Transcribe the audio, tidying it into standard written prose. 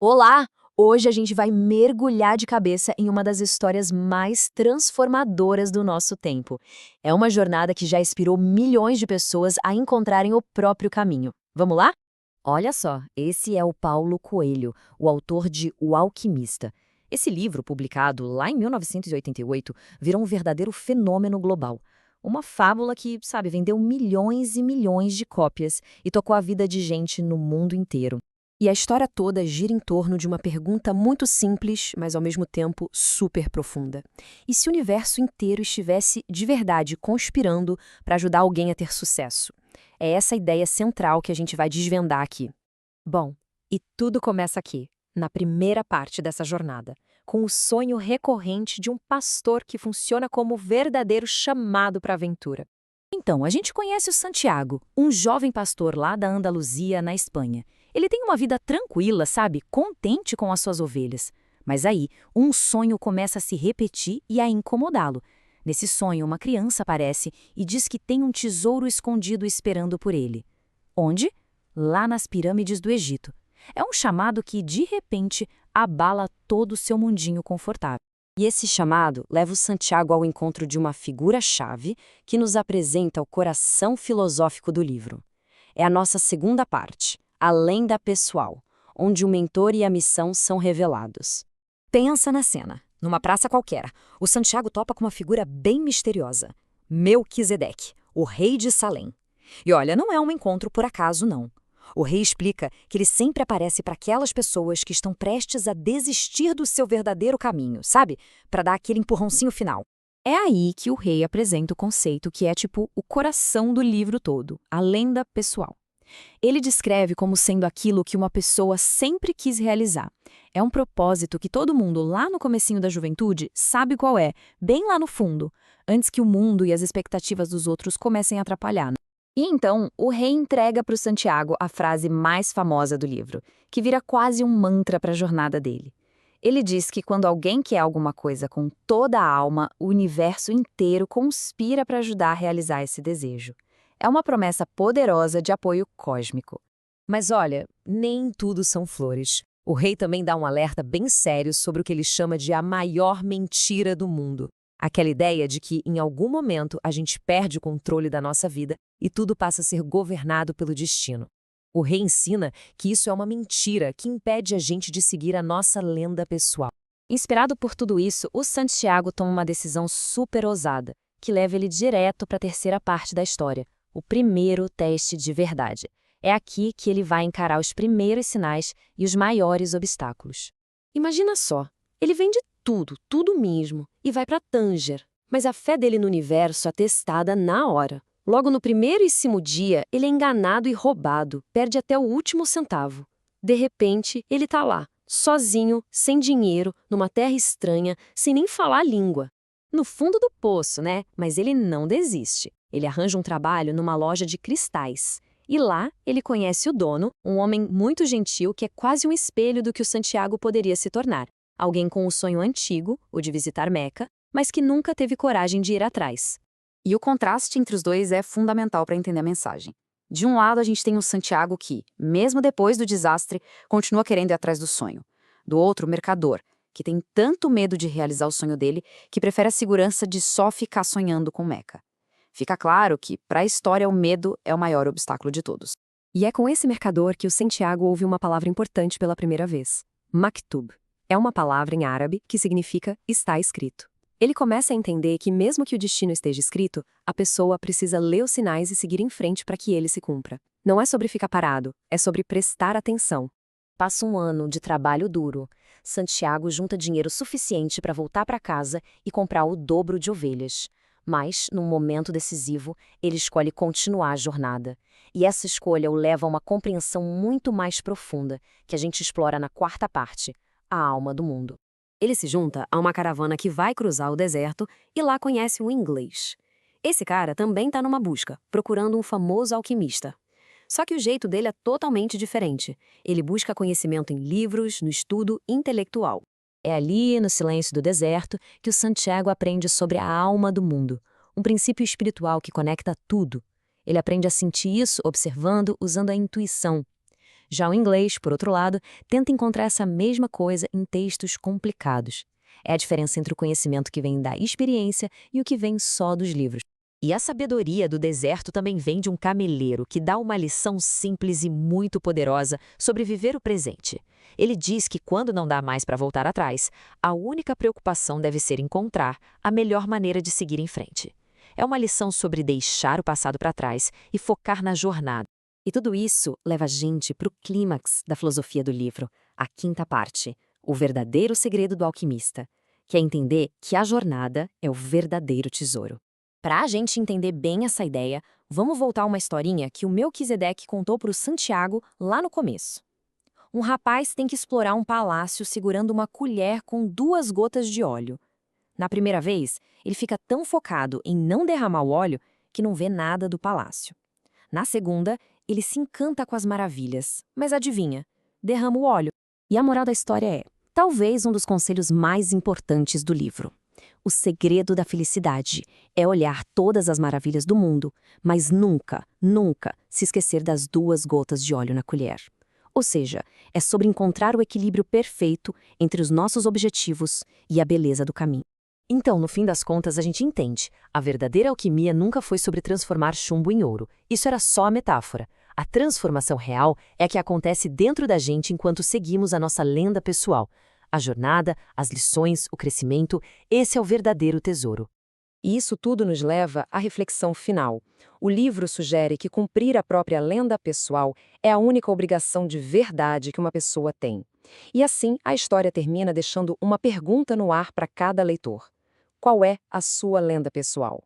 Olá! Hoje a gente vai mergulhar de cabeça em uma das histórias mais transformadoras do nosso tempo. É uma jornada que já inspirou milhões de pessoas a encontrarem o próprio caminho. Vamos lá? Olha só, esse é o Paulo Coelho, o autor de O Alquimista. Esse livro, publicado lá em 1988, virou um verdadeiro fenômeno global. Uma fábula que, sabe, vendeu milhões e milhões de cópias e tocou a vida de gente no mundo inteiro. E a história toda gira em torno de uma pergunta muito simples, mas ao mesmo tempo super profunda. E se o universo inteiro estivesse de verdade conspirando para ajudar alguém a ter sucesso? É essa a ideia central que a gente vai desvendar aqui. Bom, e tudo começa aqui, na primeira parte dessa jornada, com o sonho recorrente de um pastor que funciona como verdadeiro chamado para a aventura. Então, a gente conhece o Santiago, um jovem pastor lá da Andaluzia, na Espanha. Ele tem uma vida tranquila, sabe? Contente com as suas ovelhas. Mas aí, um sonho começa a se repetir e a incomodá-lo. Nesse sonho, uma criança aparece e diz que tem um tesouro escondido esperando por ele. Onde? Lá nas pirâmides do Egito. É um chamado que, de repente, abala todo o seu mundinho confortável. E esse chamado leva o Santiago ao encontro de uma figura-chave que nos apresenta o coração filosófico do livro. É a nossa segunda parte, a lenda pessoal, onde o mentor e a missão são revelados. Pensa na cena. Numa praça qualquer, o Santiago topa com uma figura bem misteriosa. Melquisedeque, o rei de Salém. E olha, não é um encontro por acaso, não. O rei explica que ele sempre aparece para aquelas pessoas que estão prestes a desistir do seu verdadeiro caminho, sabe? Para dar aquele empurrãozinho final. É aí que o rei apresenta o conceito que é tipo o coração do livro todo, a lenda pessoal. Ele descreve como sendo aquilo que uma pessoa sempre quis realizar. É um propósito que todo mundo lá no comecinho da juventude sabe qual é, bem lá no fundo, antes que o mundo e as expectativas dos outros comecem a atrapalhar. E então, o rei entrega para o Santiago a frase mais famosa do livro, que vira quase um mantra para a jornada dele. Ele diz que quando alguém quer alguma coisa com toda a alma, o universo inteiro conspira para ajudar a realizar esse desejo. É uma promessa poderosa de apoio cósmico. Mas olha, nem tudo são flores. O rei também dá um alerta bem sério sobre o que ele chama de a maior mentira do mundo. Aquela ideia de que, em algum momento, a gente perde o controle da nossa vida e tudo passa a ser governado pelo destino. O rei ensina que isso é uma mentira que impede a gente de seguir a nossa lenda pessoal. Inspirado por tudo isso, o Santiago toma uma decisão super ousada, que leva ele direto para a terceira parte da história, o primeiro teste de verdade. É aqui que ele vai encarar os primeiros sinais e os maiores obstáculos. Imagina só, ele vende tudo mesmo, e vai para Tanger. Mas a fé dele no universo é testada na hora. Logo no primeiríssimo dia, ele é enganado e roubado, perde até o último centavo. De repente, ele tá lá, sozinho, sem dinheiro, numa terra estranha, sem nem falar a língua. No fundo do poço, né? Mas ele não desiste. Ele arranja um trabalho numa loja de cristais. E lá, ele conhece o dono, um homem muito gentil que é quase um espelho do que o Santiago poderia se tornar. Alguém com um sonho antigo, o de visitar Meca, mas que nunca teve coragem de ir atrás. E o contraste entre os dois é fundamental para entender a mensagem. De um lado, a gente tem o Santiago que, mesmo depois do desastre, continua querendo ir atrás do sonho. Do outro, o mercador, que tem tanto medo de realizar o sonho dele que prefere a segurança de só ficar sonhando com Meca. Fica claro que, para a história, o medo é o maior obstáculo de todos. E é com esse mercador que o Santiago ouve uma palavra importante pela primeira vez: Maktub. É uma palavra em árabe que significa está escrito. Ele começa a entender que mesmo que o destino esteja escrito, a pessoa precisa ler os sinais e seguir em frente para que ele se cumpra. Não é sobre ficar parado, é sobre prestar atenção. Passa um ano de trabalho duro. Santiago junta dinheiro suficiente para voltar para casa e comprar o dobro de ovelhas. Mas, num momento decisivo, ele escolhe continuar a jornada. E essa escolha o leva a uma compreensão muito mais profunda, que a gente explora na quarta parte: a alma do mundo. Ele se junta a uma caravana que vai cruzar o deserto e lá conhece um inglês. Esse cara também está numa busca, procurando um famoso alquimista. Só que o jeito dele é totalmente diferente. Ele busca conhecimento em livros, no estudo intelectual. É ali, no silêncio do deserto, que o Santiago aprende sobre a alma do mundo, um princípio espiritual que conecta tudo. Ele aprende a sentir isso observando, usando a intuição. Já o inglês, por outro lado, tenta encontrar essa mesma coisa em textos complicados. É a diferença entre o conhecimento que vem da experiência e o que vem só dos livros. E a sabedoria do deserto também vem de um cameleiro que dá uma lição simples e muito poderosa sobre viver o presente. Ele diz que quando não dá mais para voltar atrás, a única preocupação deve ser encontrar a melhor maneira de seguir em frente. É uma lição sobre deixar o passado para trás e focar na jornada. E tudo isso leva a gente para o clímax da filosofia do livro, a quinta parte, o verdadeiro segredo do alquimista, que é entender que a jornada é o verdadeiro tesouro. Para a gente entender bem essa ideia, vamos voltar a uma historinha que o Melquisedeque contou para o Santiago lá no começo. Um rapaz tem que explorar um palácio segurando uma colher com 2 gotas de óleo. Na primeira vez, ele fica tão focado em não derramar o óleo que não vê nada do palácio. Na segunda, ele se encanta com as maravilhas, mas adivinha, derrama o óleo. E a moral da história é, talvez um dos conselhos mais importantes do livro. O segredo da felicidade é olhar todas as maravilhas do mundo, mas nunca, nunca se esquecer das 2 gotas de óleo na colher. Ou seja, é sobre encontrar o equilíbrio perfeito entre os nossos objetivos e a beleza do caminho. Então, no fim das contas, a gente entende. A verdadeira alquimia nunca foi sobre transformar chumbo em ouro. Isso era só a metáfora. A transformação real é a que acontece dentro da gente enquanto seguimos a nossa lenda pessoal. A jornada, as lições, o crescimento, esse é o verdadeiro tesouro. E isso tudo nos leva à reflexão final. O livro sugere que cumprir a própria lenda pessoal é a única obrigação de verdade que uma pessoa tem. E assim, a história termina deixando uma pergunta no ar para cada leitor. Qual é a sua lenda pessoal?